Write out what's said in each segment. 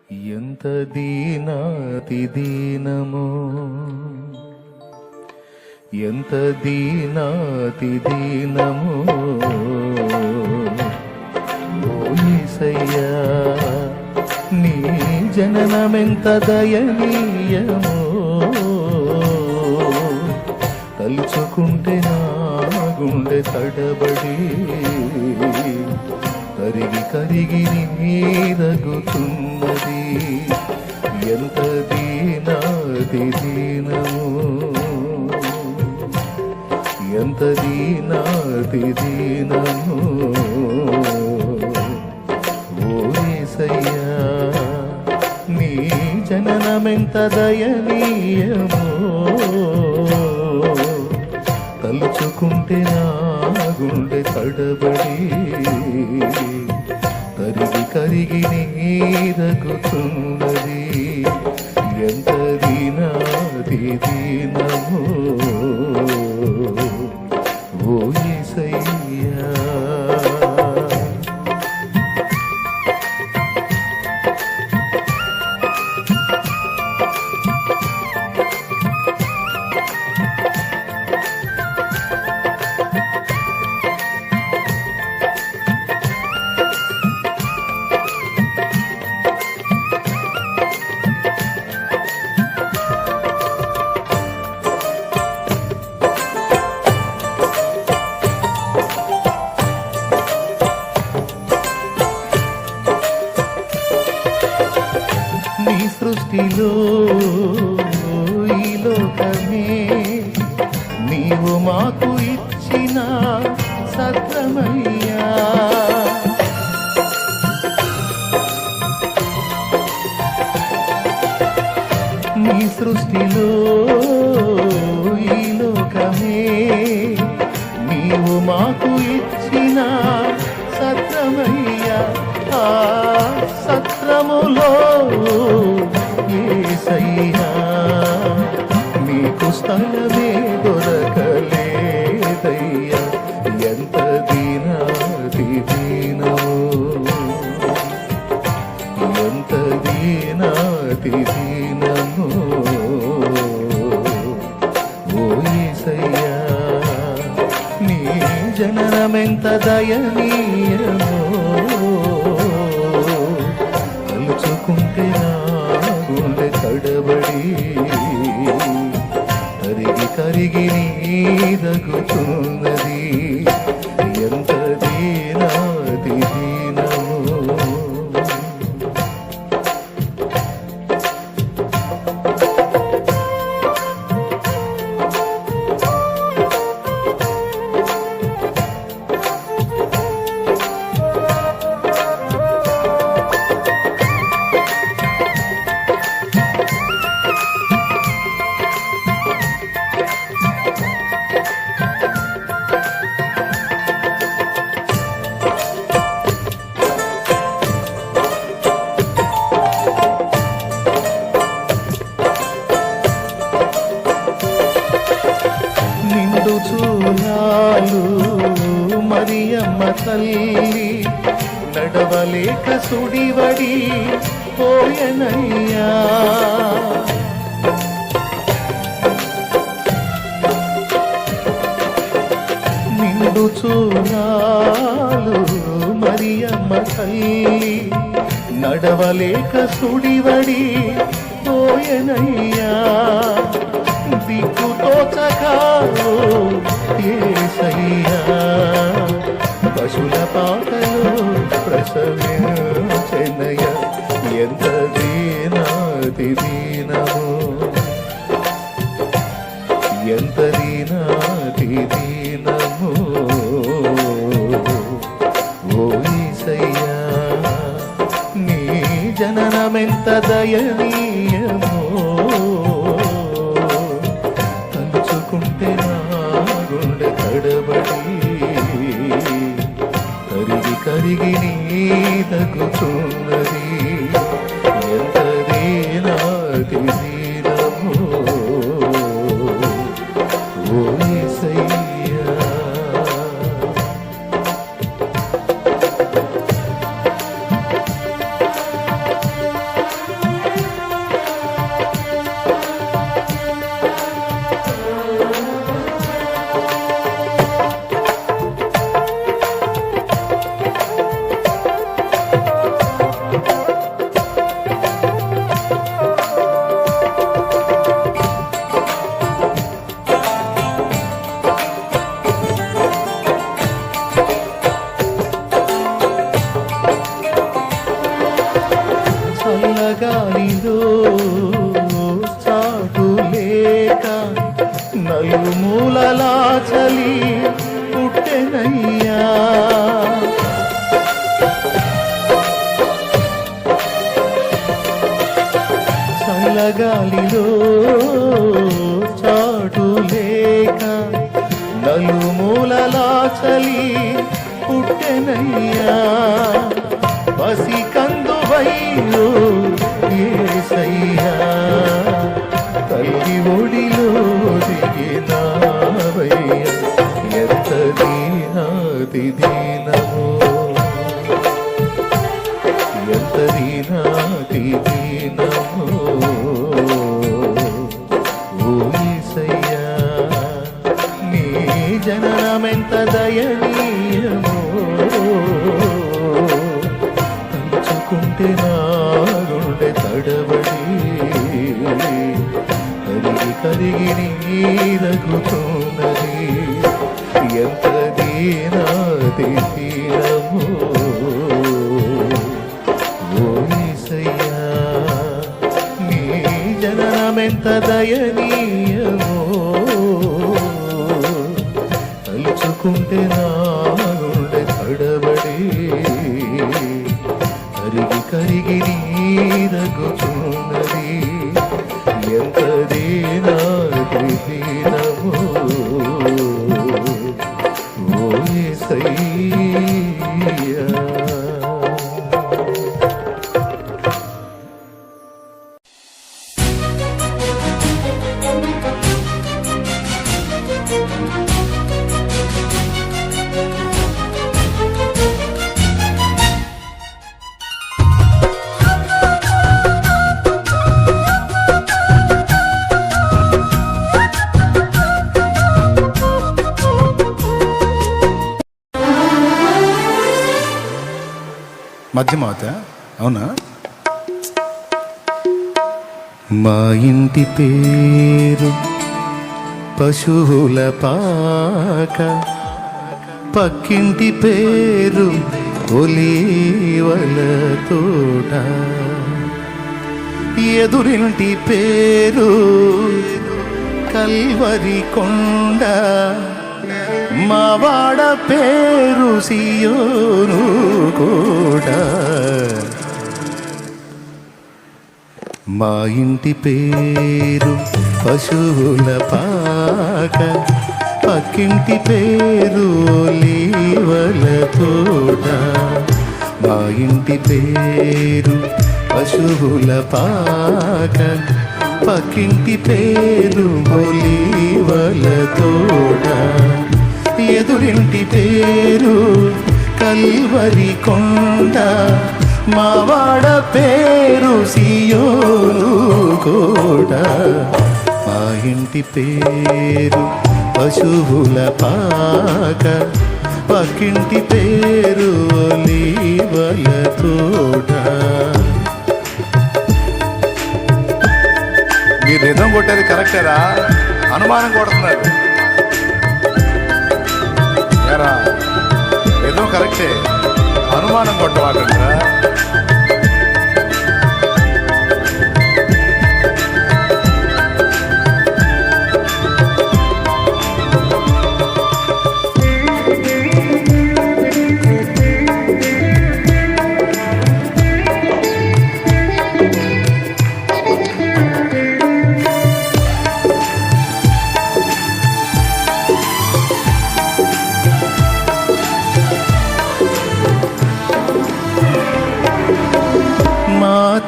ఎంత దీనాతి దీనమో, ఎంత దీనాతి దీనమో ఓ యేసయ్యా, నీ జననమెంత దయనీయమో, తలుచుకుంటే నా గుండె తడబడి కరిగి కరిగి నీరగుతున్నది. ఎంత దీనాతి దీనము, ఎంత దీనాతి దీనము ఓ యేసయ్యా, నీ జననమెంత దయనీయమో, తలుచుకుంటే నా గుండె తడబడి కరిగి కరిగి నీరగుతున్నది. ఎంత దీనాతి దీనమో ఓ యేసయ్యా. నీ సృష్టిలో ఈ లోకమే నీవు మాకు ఇచ్చిన సత్రమయ్యా. నీ సృష్టిలో ఈ లోకమే నీవు మాకు ఇచ్చిన సత్రమయ్యా. ఆ సత్రములో యేసయ్యా, నీకు స్థలమే దొరకలేదయ్యా. ఎంత దీనాతి దీనమో, ఎంత దీనాతి దీనమో ఓ యేసయ్యా, నీ జననమెంత దయనీయమో, తలుచుకుంటే నా గుండె తడబడి కరిగి కరిగి నీరగుతున్నది. ఎంత దీనాతి దీనమో. నిండు చూలాలు మరియమ్మ తల్లి నడవలేక సుడివడి పోయనయ్యా. నిండు చూలాలు మరియమ్మ తల్లి నడవలేక సుడివడి పోయనయ్యా. దిక్కుతోచకాలో యేసయ్యా, పశుల పాటలో ప్రసవించెనయ్య. ఎంత దీనాతి దీనమో, ఎంత దీనాతి దీనమో ఓ యేసయ్యా, నీ జననమెంత దయనీయమో, తలుచుకుంటే నా గుండె తడబడి కరిగి కరిగి నీరగుతున్నది. ఎంత దీనాతి దీనమో ఓ యేసయ్యా. చల్లగాలిలో చాటు లేక నలుమూలలా చలి పుట్టెనయ్యా. చల్లగాలిలో చాటు లేక నలుమూలలా చలి పుట్టెనయ్యా. పసి కందువయ్యో యేసయ్యా, తల్లి ఒడిలో దిగినావయ్యా. ఎంత దీనాతి దీనమో, ఎంత దీనాతి దీనమో ఓ యేసయ్యా. నీ జననమెంత దయనీయమో, తలుచుకుంటే నా గుండె తడబడి కరిగి కరిగి నీరగుతున్నది. ఎంత దీనాతి దీనమో ఓ యేసయ్యా. నీ జననమెంత దయనీయమో, తలుచుకుంటే నా గుండె తడబడి కరిగి కరిగి నీరగుతున్నది. ఎంత దీనాతి దీనమో ఓ యేసయ్యా. మధ్యమావత అవునా? మా ఇంటి పేరు పశువుల పాక, పక్కింటి పేరు ఒలీవల తోట, ఎదురింటి పేరు కల్వరి కొండ, మావాడ పేరు సియోను కూడా. మా ఇంటి పేరు పశువుల పాక, పక్కింటి పేరు ఒలీవల తోట, మా ఇంటి పేరు పశువుల పాక, పక్కింటి పేరు ఒలీవల తోట, ఎదురింటి పేరు కల్వరి కొండ, మావాడ పేరు సియోను కోట. మా ఇంటి పేరు పశువుల పాక, పక్కింటి పేరు ఒలీవల తోట. మీరు నిజం కొట్టేది కరెక్టేరా? అనుమానం కొడుతున్నారు ఏరా? నిజం కరెక్టే, అనుమానం కొట్టవాకండిరా.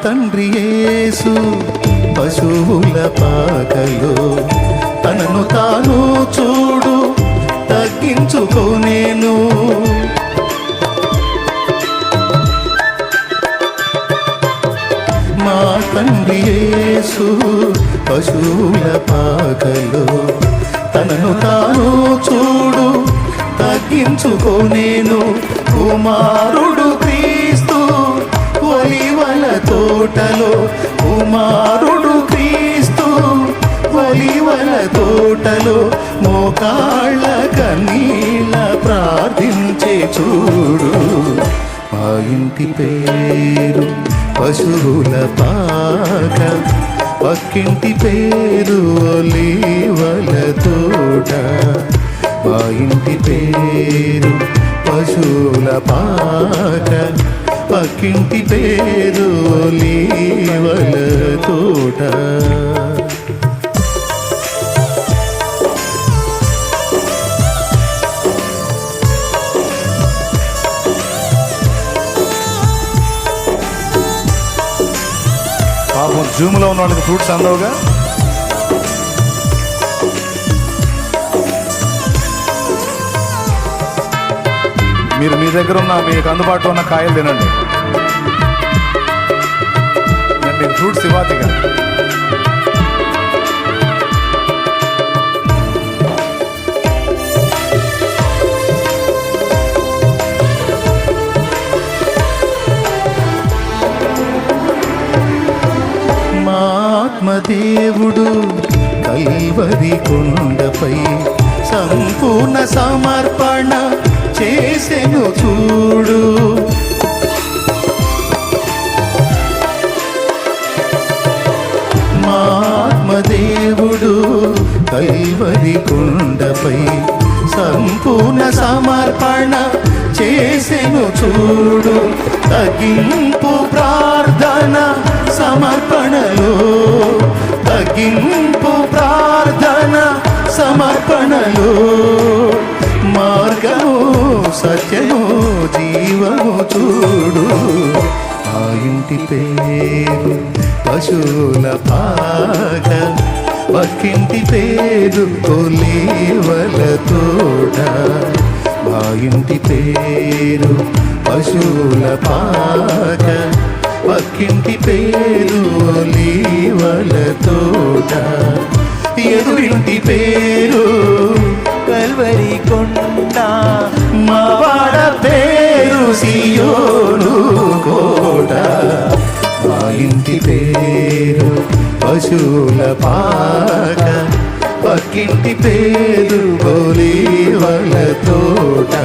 తండ్రి యేసు పశువుల పాకలో తనను తాను చూడు తగ్గించుకోనేను. మా తండ్రి యేసు పశువుల పాకలో తనను తాను చూడు తగ్గించుకోనేను. కుమారుడు క్రీస్తు ఒలీవల తోటలో, కుమారుడు క్రీస్తు ఒలీవల తోటలో, మోకాళ్ళ కన్నీళ్ళ ప్రార్థించే చూడు. మా ఇంటి పేరు పశువుల పాక, పక్కింటి పేరు ఒలీవల తోట. మా ఇంటి పేరు పశువుల పాక, పక్కింటి పేరు ఒలీవల తోట. పాపం జూమ్లో ఉన్న వాళ్ళకి ఫ్రూట్స్ అందవుగా. మీరు మీ దగ్గర ఉన్న మీకు అందుబాటులో ఉన్న కాయలు తినండి. నేను మీకు ఫ్రూట్స్ ఇవ్వదుగా. ఆత్మదేవుడు కల్వరి కొండపై సంపూర్ణ సమర్పణ చేసెను చూడు. మా ఆత్మదేవుడు కల్వరి కొండపై సంపూర్ణ సమర్పణ చేసెను చూడు. తగ్గింపు ప్రార్థన సమర్పణలో, తగ్గింపు ప్రార్థన సమర్పణలో, మార్గము సత్యము జీవము చూడు. ఆ ఇంటి పేరు పశువుల పాక, పక్కింటి పేరు ఒలీవల తోట. మా ఇంటి పేరు పశువుల పాక, పక్కింటి పేరు ఒలీవల తోట. ఎదురింటి పేరు కల్వరి కొండ, మా వాడ పేరు సియోను కోట. మా ఇంటి పేరు పశువుల పాక, పక్కింటి పేరు ఒలీవల తోట.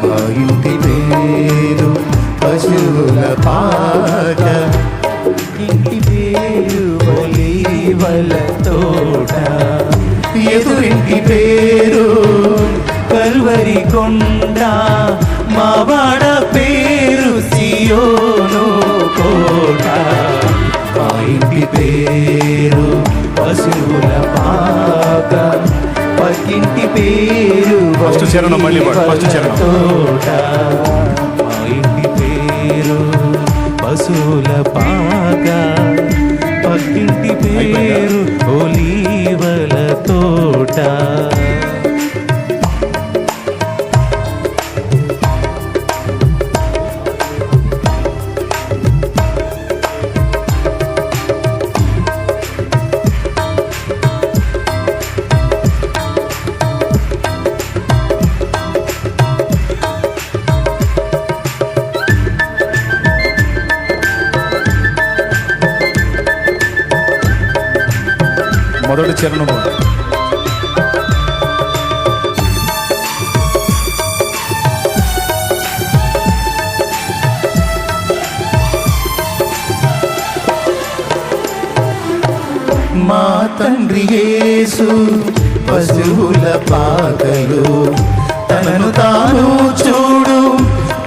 మా ఇంటి పేరు పశువుల పాక, ఇంటి పేరు ఒలీవల తోట. ఎదురింటి పేరు కల్వరి కొండ, మా వాడ పేరు సియోను కోట. మా ఇంటి పేరు పశువుల పాక, పక్కింటి పేరు ఫస్ట్ చరణం మళ్ళీ పాడు, ఫస్ట్ చరణం. తోట. మా ఇంటి పేరు పశువుల పాక, పక్కింటి పేరు ఒలీవల తోట. మొదటి చరణము. మా తండ్రి యేసు పశువుల పాకలు తనను తాను చూడు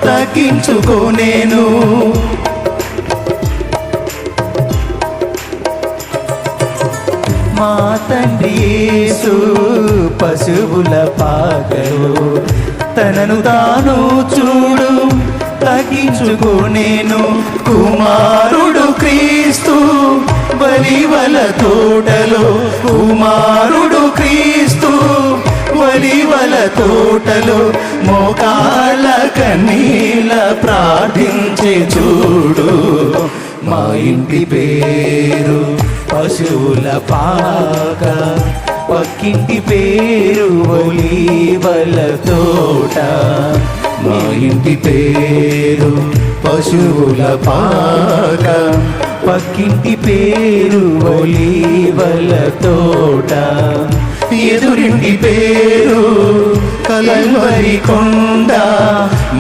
తగ్గించుకోనేను. మా తండ్రి యేసు పశువుల పాకలు తనను తాను చూడు తగ్గించుకోనేను. కుమారుడు క్రీస్తు ఒలీవల తోటలో, కుమారుడు క్రీస్తు ఒలీవల తోటలో మోకాళ్ళ కన్నీల ప్రార్థించే చూడు. మా ఇంటి పేరు పశువుల పాక, పక్కింటి పేరు ఒలీవల తోట. మా ఇంటి పేరు పశువుల పాక, పక్కింటి పేరు ఒలీవల తోట. ఎదురింటి పేరు కల్వరి కొండ,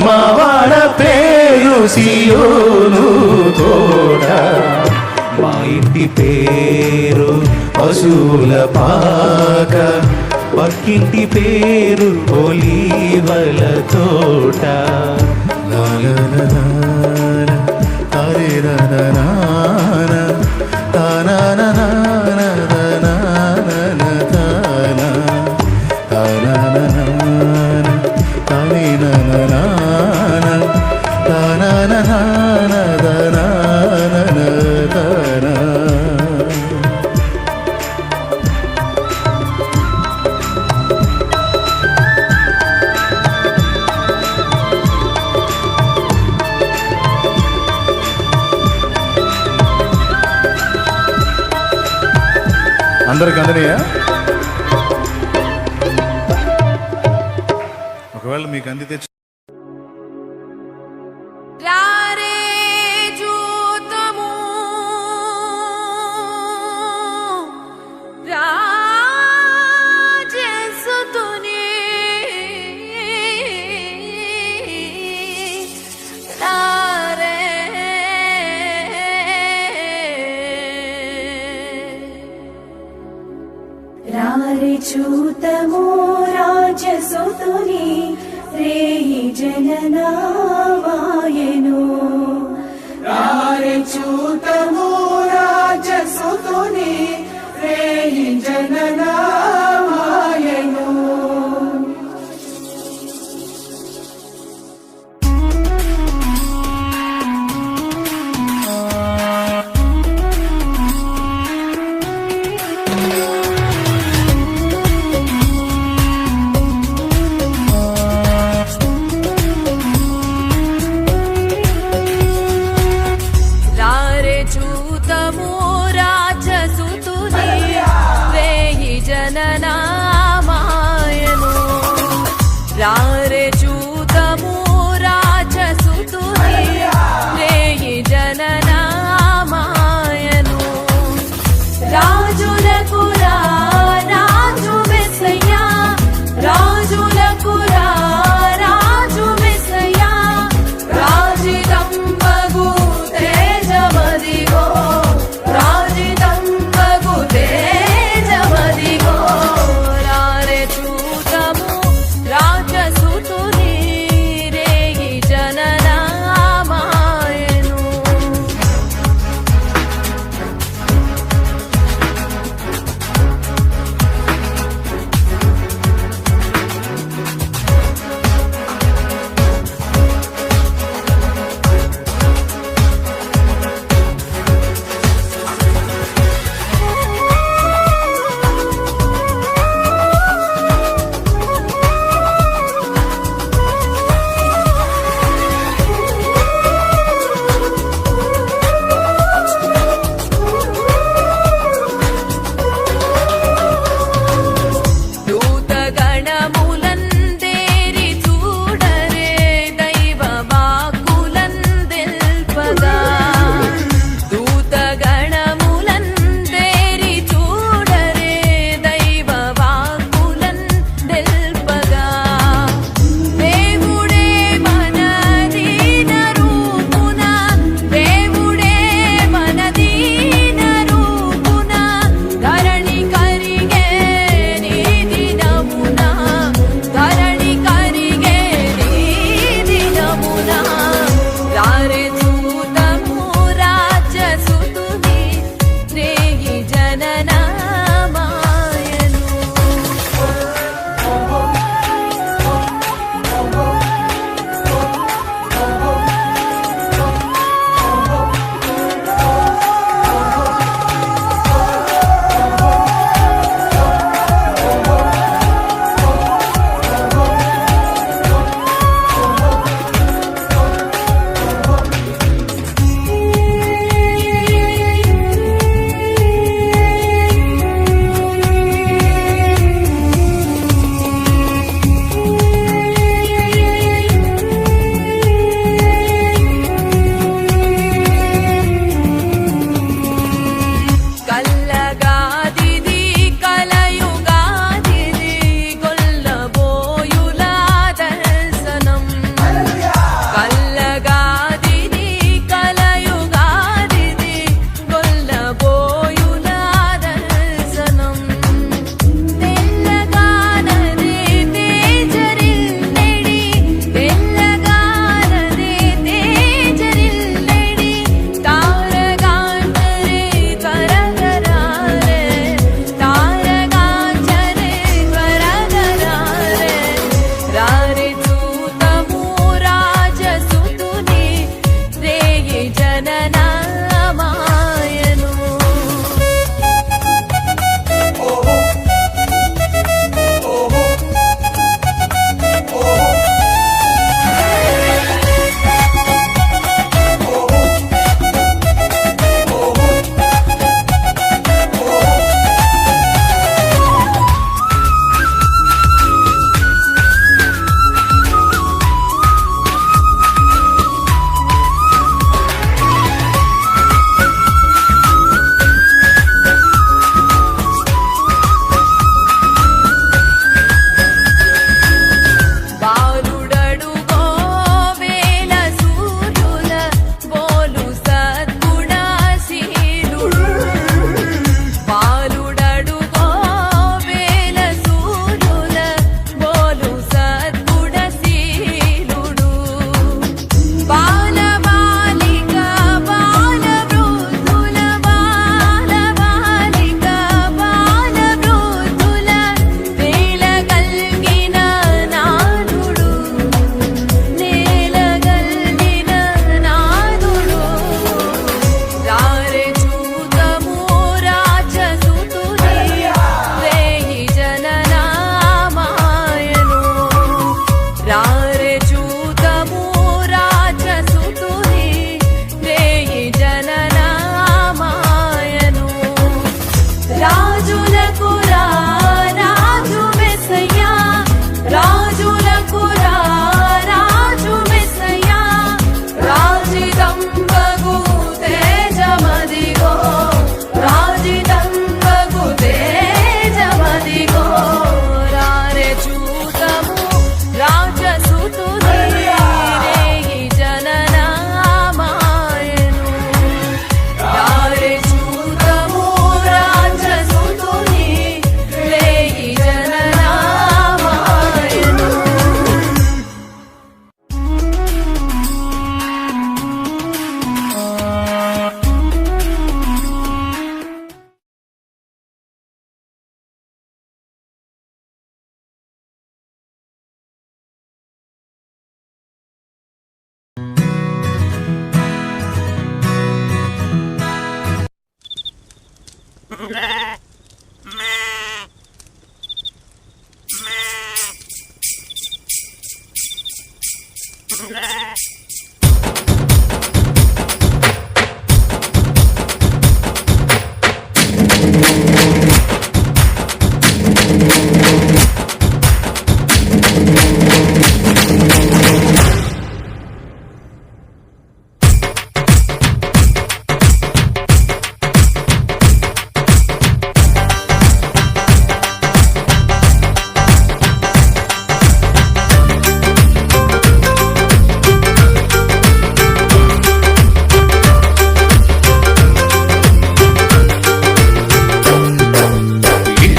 మా వాడ పేరు సియోను తోట. పక్కింటి పేరు పశువుల పాక, పక్కింటి పేరు ఒలీవల తోట. అందరికి అందనియా? ఒకవేళ మీకు అందితే రారే జూతము రాజసుతుని రారే రారే చూతము రాజసుతుని రేయి జననామాయను. రారే చూతము రాజసుతుని రేయి జననామాయను. జననామాయను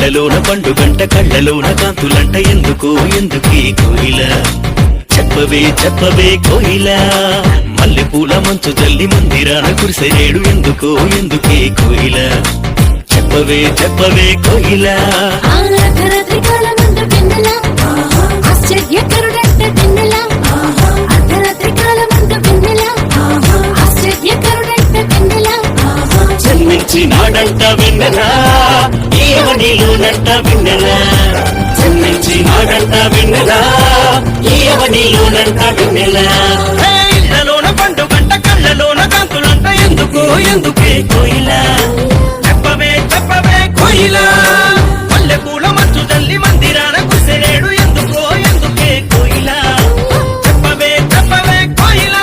కళ్ళలోన పండుగంట కళ్ళలోన కాంతులంట ఎందుకు ఎందుకీ కోయిల చెప్పవే చెప్పవే కోయిల మల్లె పూల మంచు జల్లి మందిరాన కురిసెరేడు ఎందుకు ఎందుకే కోయిల చెప్పవే చెప్పవే కోయిల జన్మించినాడంట వెన్నెల ఈవనిలోనంట వెన్నెల జన్మించినాడంట వెన్నెల ఈవనిలోనంట వెన్నెల ఇళ్ళలోన పండుగంట కళ్ళలోన కాంతులంట ఎందుకు ఎందుకే కోయిల చెప్పవే చెప్పవే కోయిల మల్లె పూల మంచు జల్లి మందిరాన కురిసెరేడు ఎందుకో ఎందుకే కోయిల చెప్పవే చెప్పవే కోయిల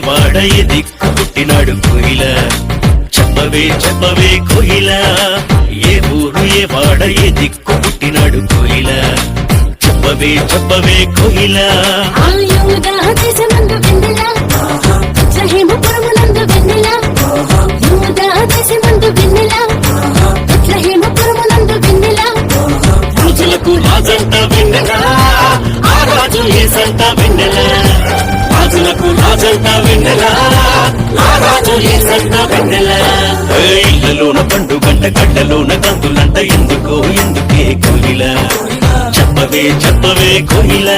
వాడ ఏ దిక్కు పుట్టినాడు కోయిల చెప్పవే చెప్పవే కోయిల ఏ ఊరు ఏ వాడ ఏ దిక్కు పుట్టినాడు కోయిల చెప్పవే చెప్పవే కోయిల దేశమందు వెన్నెల దేశ ముందు వెన్నెల బెత్లెహేముపురమునందు వెన్నెల రాజులకు రాజంట వెన్నెల ఆ రాజు యేసంట వెన్నెల రాజులకు రాజంట వెన్నెల ఆ రాజు యేసంట వెన్నెల ఇళ్ళలోన పండుగంట గడ్డలోన కందులంట ఎందుకే కోయిల చెప్పవే చెప్పవే కోయిల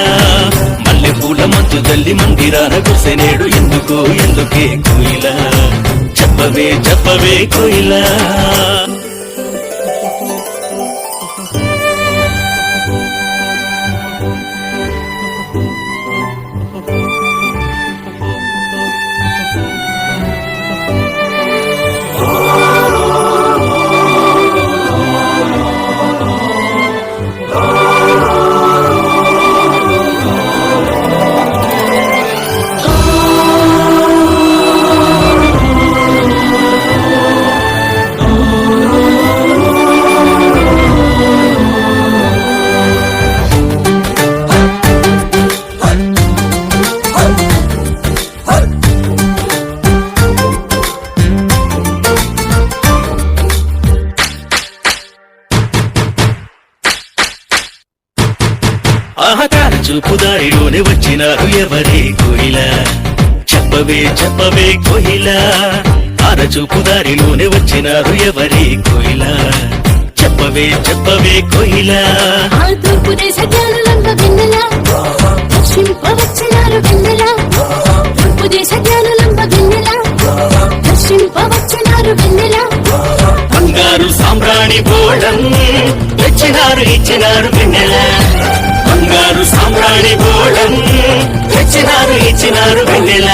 మల్లె పూల మంచు తల్లి మందిరాన కుసెనేడు ఎందుకే కోయిల చెప్పవే చెప్పవే కోయిల ఆహతార చూపు దారిలోనే వచ్చినారు ఎవరే కోయిల చెప్పవే చెప్పవే కోయిల ఆర చూపు దారిలోనే వచ్చినారు ఎవరే కోయిల చెప్పవే చెప్పవే కోయిల ఆ తూర్పు దేశ జ్ఞానులంబ వెన్నెల దర్శింపవచ్చినారు వెన్నెల తూర్పు దేశ జ్ఞానులంబ వెన్నెల దర్శింపవచ్చినారు వెన్నెల బంగారు సామ్రాణి బోళం ఇచ్చినారు వెన్నెల బంగారు సామ్రాణి బోళం ఇచ్చినారు వెన్నెల